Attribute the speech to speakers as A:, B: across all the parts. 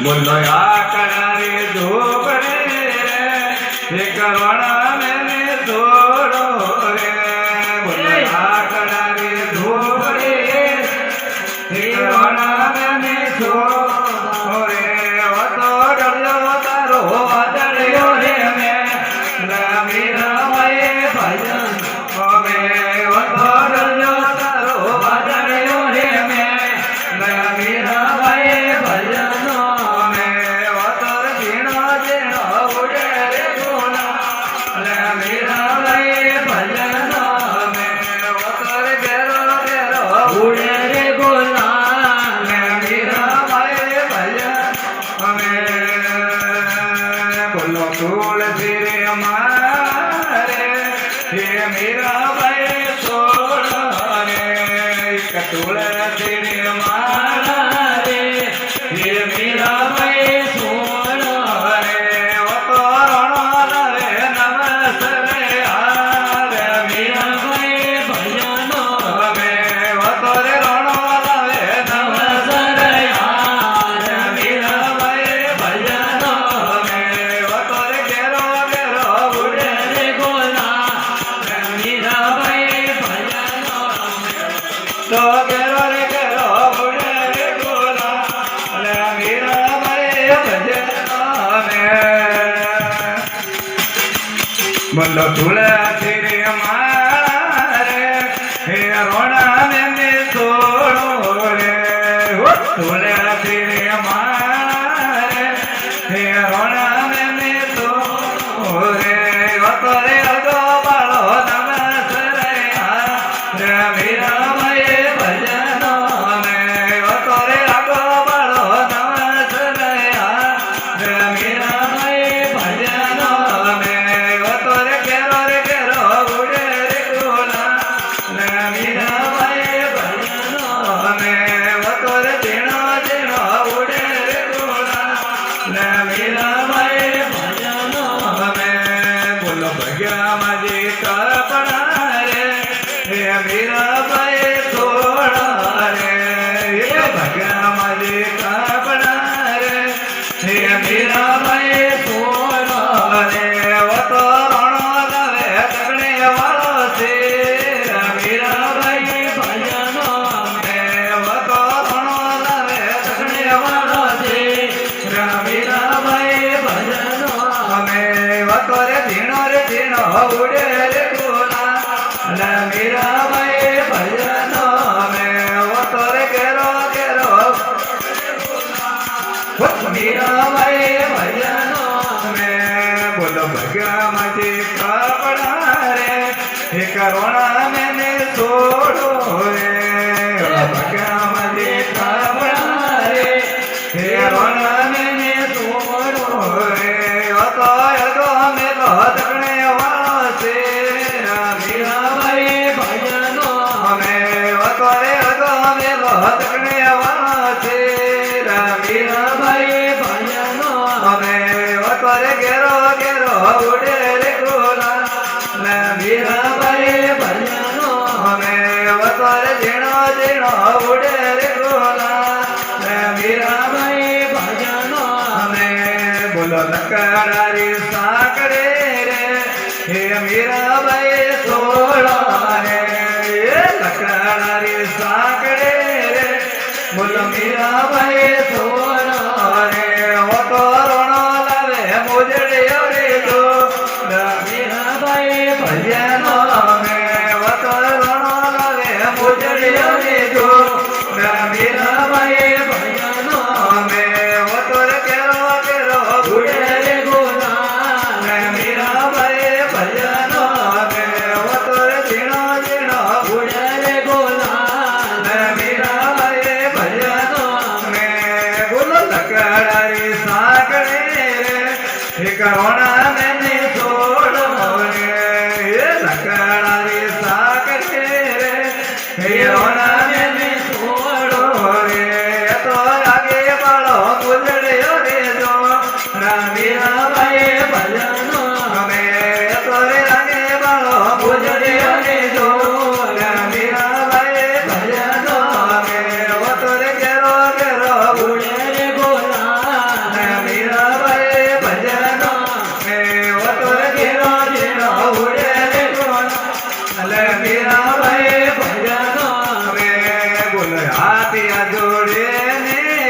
A: बोलो आकड़ा रे झोपड़े रे करोड़ा मैंने छोड़ो रे बोलो आकड़ा रे झोपड़े रे करोड़ा मैंने छोड़ो रे वो तो डरियो तारो डरियो रे मैं मेरा मैं भजन में वो तो डरियो तारो डरियो रे मैं मेरा मैं भजन तुलसी रे मारे ये मेरा भाई सोना रे तुलसी रे मारा रे ये मेरा भाई सोना रे वो तो रण रे नमस्ते हारे मेरा भाई भजनो में वो तो रे रण रे नमस्ते हारे मेरा भाई भजनो में वो तो रे गेरो गेरो उड़े रे गोला मेरा भाई भजनो तो गेरो रे गेरो उड़े रे गोला मेरा भाई भजनो में बोलो तुलसी रे मारे हे रोना में छोड़ो रे तुलसी रे मारे हे रोना में छोड़ो रे वो तो रे अगो बालो नमस्ते रे मेरा भाई भजनो में वो तो रे अगो बालो नमस्ते रे मेरा भाई भजनो में वो तो रे गेरो उड़े रे गोला मेरा भाई भजनो में वो तो रे जीणो जीणो उड़े रे गोला मेरा भाई भजनो में बोलो भग्या माजी कपड़ा रे हे मेरा भाई थोड़ा रे भग्या माजी कपड़ा रे हे मेरा भाई थोड़ा रे वो तो रण रे तगड़े वालो से मेरा भाई भजनो में वो तो रण रे तगड़े वालो से मेरा भाई भजनो में वो तो रे झीणो उड़े रे गोला मेरा भाई भजनो में वो तो रे गेरो गेरो मेरा भाई भजनो में बोलो भग्या माजी कपड़ा रे हे करोना मैंने छोड़ो रे भग्या माजी कपड़ा रे हे रोना मैंने छोड़ो रे वो तो अगो में तो तकने वाला से मेरा भाई भजनो में वो तो रे अगो में तो तकने वाला से मेरा भाई भजनो में वो तो रे गेरो गेरो उड़े रे गोला मेरा भाई भजनो में वो तो रे जीणो जीणो उड़े रे गोला मेरा भाई भजनो में बोलो लकड़ा रे साकड़े रे हे मेरा भाई सोड़ा रे लकड़ा रे साकड़े रे बोलो मेरा भाई सोड़ा रे वो तो रोना लावे मुझे रे जो मेरा भाई भजनो में वो तो रोना लावे मुझे रे जो मेरा भाई भजनो में वो तो रे गेरो गेरो उड़े रे गोला मेरा भाई भजनो में वो तो रे झीणो झीणो उड़े रे गोला मेरा भाई भजनो में बोलो लकड़ा रे साकड़े रे हे करोना मैंने छोड़ो रे लकड़ा रे साकड़े रे हे रोना मैंने छोड़ो रे तो आगे बढ़ो गुजरे रे जो मेरा भाई भजनो में तो रे आगे बढ़ो गुजरे रे जो मेरा भाई भजनो में वो तो रे गेरो गेरो उड़े रे गोला हाथिया जोड़े मेरे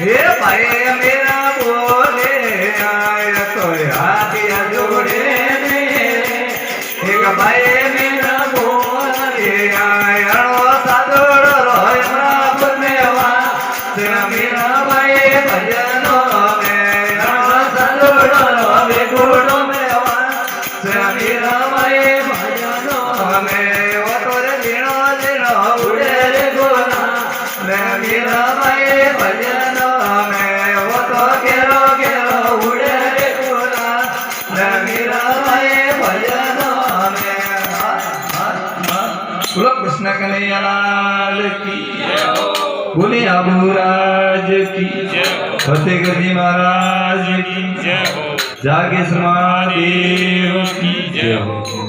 A: हे भाई मेरा बोले आया तो हाथिया जोड़े मेरे एक भाई मेरा बोले आया साधुड़ रोया पुण्यवा तेरा मेरा भाई भजनो में साधुड़ रोवे गुड़ो में वा तेरा मेरा भाई भजनो में वो तोरे दिनो दिनो उड़े रे गोना मेरा भाई भजनो में वो तो केरो केरो उड़े रे गोना मेरा भाई भजनो में बोलो कृष्ण कन्हैया लाल की बोले अबूराज की फतेहगढ़ जी महाराज की जागेश्वर महादेव की जय हो।